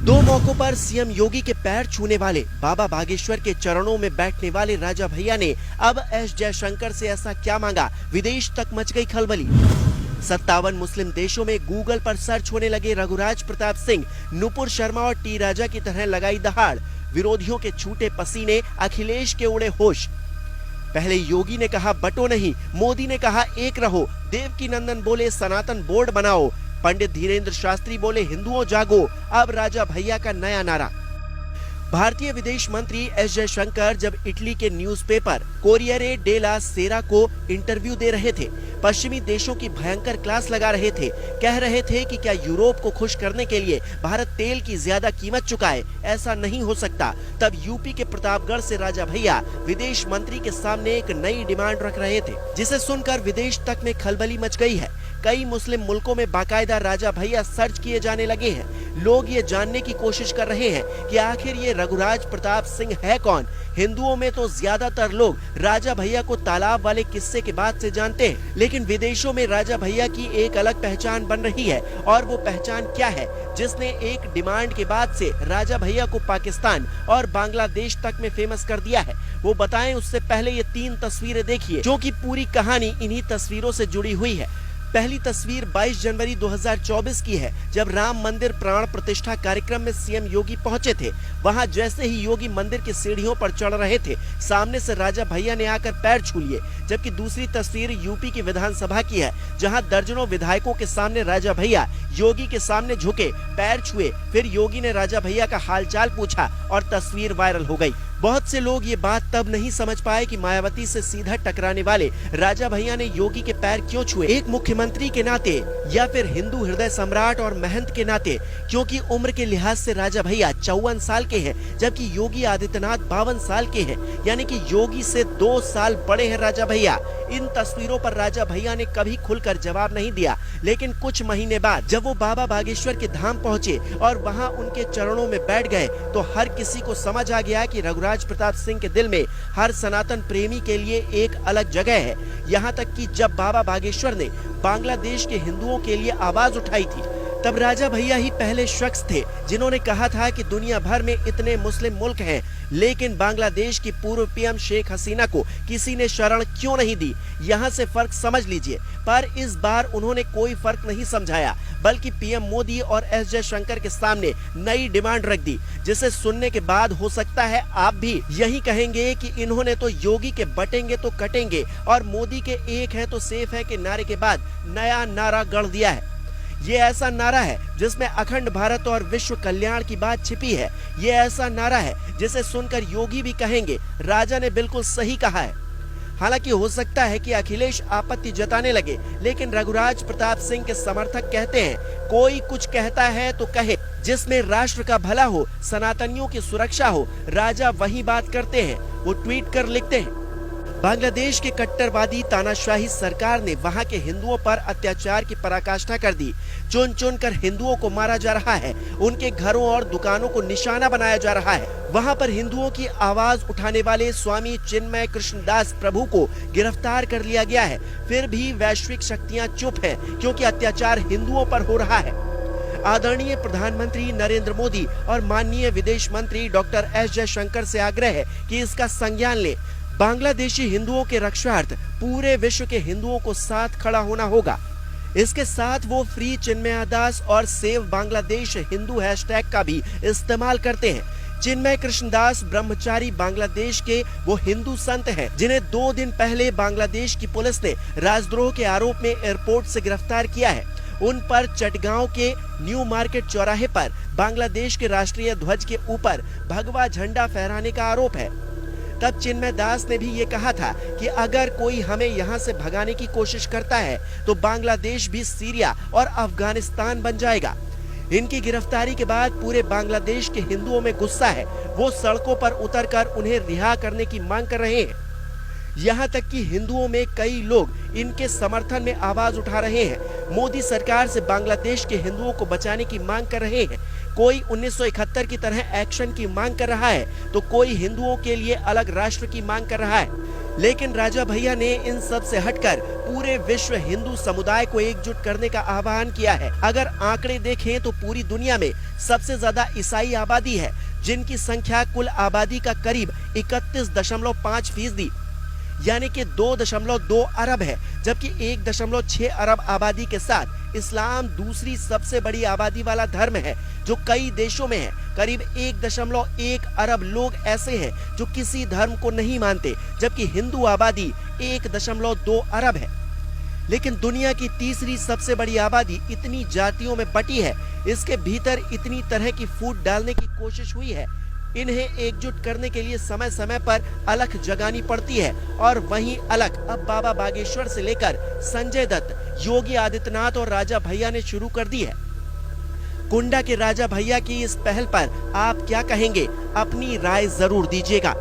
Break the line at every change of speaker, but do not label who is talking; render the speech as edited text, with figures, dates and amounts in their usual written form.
दो मौकों पर सीएम योगी के पैर छूने वाले, बाबा बागेश्वर के चरणों में बैठने वाले राजा भैया ने अब एस जयशंकर से ऐसा क्या मांगा, विदेश तक मच गई खलबली। 57 मुस्लिम देशों में गूगल पर सर्च होने लगे रघुराज प्रताप सिंह, नुपुर शर्मा और टी राजा की तरह लगाई दहाड़। विरोधियों के छूटे पसीने, अखिलेश के उड़े होश। पहले योगी ने कहा बटो नहीं, मोदी ने कहा एक रहो, देवकी नंदन बोले सनातन बोर्ड बनाओ, पंडित धीरेन्द्र शास्त्री बोले हिंदुओं जागो। अब राजा भैया का नया नारा। भारतीय विदेश मंत्री एस जयशंकर जब इटली के न्यूज़पेपर कोरियरे डेला सेरा को इंटरव्यू दे रहे थे, पश्चिमी देशों की भयंकर क्लास लगा रहे थे, कह रहे थे कि क्या यूरोप को खुश करने के लिए भारत तेल की ज्यादा कीमत चुकाए, ऐसा नहीं हो सकता। तब यूपी के प्रतापगढ़ से राजा भैया विदेश मंत्री के सामने एक नई डिमांड रख रहे थे, जिसे सुनकर विदेश तक में खलबली मच गई है। कई मुस्लिम मुल्कों में बाकायदा राजा भैया सर्च किए जाने लगे हैं। लोग ये जानने की कोशिश कर रहे हैं कि आखिर ये रघुराज प्रताप सिंह है कौन। हिंदुओं में तो ज्यादातर लोग राजा भैया को तालाब वाले किस्से के बाद से जानते हैं, लेकिन विदेशों में राजा भैया की एक अलग पहचान बन रही है। और वो पहचान क्या है जिसने एक डिमांड के बाद से राजा भैया को पाकिस्तान और बांग्लादेश तक में फेमस कर दिया है, वो बताएं। उससे पहले ये 3 तस्वीरें देखिए, जो कि पूरी कहानी इन्हीं तस्वीरों से जुड़ी हुई है। पहली तस्वीर 22 जनवरी 2024 की है, जब राम मंदिर प्राण प्रतिष्ठा कार्यक्रम में सीएम योगी पहुंचे थे। वहां जैसे ही योगी मंदिर की सीढ़ियों पर चढ़ रहे थे, सामने से राजा भैया ने आकर पैर छू लिए। जबकि दूसरी तस्वीर यूपी की विधानसभा की है, जहां दर्जनों विधायकों के सामने राजा भैया योगी के सामने झुके, पैर छुए, फिर योगी ने राजा भैया का हालचाल पूछा और तस्वीर वायरल हो गई। बहुत से लोग ये बात तब नहीं समझ पाए कि मायावती से सीधा टकराने वाले राजा भैया ने योगी के पैर क्यों छुए, एक मुख्यमंत्री के नाते या फिर हिंदू हृदय सम्राट और महंत के नाते। क्योंकि उम्र के लिहाज से राजा भैया 54 साल के हैं, जबकि योगी आदित्यनाथ 52 साल के हैं, यानी कि योगी से 2 साल बड़े हैं राजा भैया। इन तस्वीरों पर राजा भैया ने कभी खुलकर जवाब नहीं दिया, लेकिन कुछ महीने बाद जब वो बाबा बागेश्वर के धाम पहुंचे और वहां उनके चरणों में बैठ गए, तो हर किसी को समझ आ गया कि रघुराज प्रताप सिंह के दिल में हर सनातन प्रेमी के लिए एक अलग जगह है। यहाँ तक कि जब बाबा बागेश्वर ने बांग्लादेश के हिंदुओं के लिए आवाज उठाई थी, तब राजा भैया ही पहले शख्स थे जिन्होंने कहा था कि दुनिया भर में इतने मुस्लिम मुल्क हैं, लेकिन बांग्लादेश की पूर्व पीएम शेख हसीना को किसी ने शरण क्यों नहीं दी। यहाँ से फर्क समझ लीजिए। पर इस बार उन्होंने कोई फर्क नहीं समझाया, बल्कि पीएम मोदी और एस जयशंकर के सामने नई डिमांड रख दी, जिसे सुनने के बाद हो सकता है आप भी यही कहेंगे कि इन्होंने तो योगी के बटेंगे तो कटेंगे और मोदी के एक है तो सेफ है के नारे के बाद नया नारा गढ़ दिया है। ये ऐसा नारा है जिसमें अखंड भारत और विश्व कल्याण की बात छिपी है। ये ऐसा नारा है जिसे सुनकर योगी भी कहेंगे राजा ने बिल्कुल सही कहा है। हालांकि हो सकता है कि अखिलेश आपत्ति जताने लगे, लेकिन रघुराज प्रताप सिंह के समर्थक कहते हैं कोई कुछ कहता है तो कहे, जिसमें राष्ट्र का भला हो, सनातनियों की सुरक्षा हो, राजा वही बात करते हैं। वो ट्वीट कर लिखते हैं, बांग्लादेश के कट्टरवादी तानाशाही सरकार ने वहां के हिंदुओं पर अत्याचार की पराकाष्ठा कर दी। चुन चुन कर हिंदुओं को मारा जा रहा है, उनके घरों और दुकानों को निशाना बनाया जा रहा है। वहां पर हिंदुओं की आवाज उठाने वाले स्वामी चिन्मय कृष्णदास प्रभु को गिरफ्तार कर लिया गया है। फिर भी वैश्विक शक्तियां चुप हैं, क्योंकि अत्याचार हिंदुओं पर हो रहा है। आदरणीय प्रधानमंत्री नरेंद्र मोदी और माननीय विदेश मंत्री डॉक्टर एस जयशंकर से आग्रह है कि इसका संज्ञान लें। बांग्लादेशी हिंदुओं के रक्षार्थ पूरे विश्व के हिंदुओं को साथ खड़ा होना होगा। इसके साथ वो फ्री चिन्मय दास और सेव बांग्लादेश हिंदू हैशटैग का भी इस्तेमाल करते हैं। चिन्मय कृष्णदास ब्रह्मचारी बांग्लादेश के वो हिंदू संत हैं जिन्हें 2 दिन पहले बांग्लादेश की पुलिस ने राजद्रोह के आरोप में एयरपोर्ट से गिरफ्तार किया है। उन पर चटगांव के न्यू मार्केट चौराहे पर बांग्लादेश के राष्ट्रीय ध्वज के ऊपर भगवा झंडा फहराने का आरोप है। तब चिन्मय दास ने भी ये कहा था कि अगर कोई हमें यहाँ से भगाने की कोशिश करता है तो बांग्लादेश भी सीरिया और अफगानिस्तान बन जाएगा। इनकी गिरफ्तारी के बाद पूरे बांग्लादेश के हिंदुओं में गुस्सा है। वो सड़कों पर उतरकर उन्हें रिहा करने की मांग कर रहे हैं। यहाँ तक कि हिंदुओं में कई लोग इनके समर्थन में आवाज उठा रहे हैं। मोदी सरकार से बांग्लादेश के हिंदुओं को बचाने की मांग कर रहे हैं। कोई 1971 की तरह एक्शन की मांग कर रहा है, तो कोई हिंदुओं के लिए अलग राष्ट्र की मांग कर रहा है। लेकिन राजा भैया ने इन सब से हटकर पूरे विश्व हिंदू समुदाय को एकजुट करने का आह्वान किया है। अगर आंकड़े देखें तो पूरी दुनिया में सबसे ज्यादा ईसाई आबादी है, जिनकी संख्या कुल आबादी का करीब 31.5%, यानी कि 2.2 अरब है, जबकि 1.6 अरब आबादी के साथ इस्लाम दूसरी सबसे बड़ी आबादी वाला धर्म है, जो कई देशों में है। करीब 1.1 अरब लोग ऐसे हैं जो किसी धर्म को नहीं मानते, जबकि हिंदू आबादी 1.2 अरब है। लेकिन दुनिया की तीसरी सबसे बड़ी आबादी इतनी जातियों में बटी है, इसके भीतर इतनी तरह की फूट डालने की कोशिश हुई है, इन्हें एकजुट करने के लिए समय समय पर अलख जगानी पड़ती है। और वहीं अलख अब बाबा बागेश्वर से लेकर संजय दत्त, योगी आदित्यनाथ और राजा भैया ने शुरू कर दी है। कुंडा के राजा भैया की इस पहल पर आप क्या कहेंगे? अपनी राय जरूर दीजिएगा।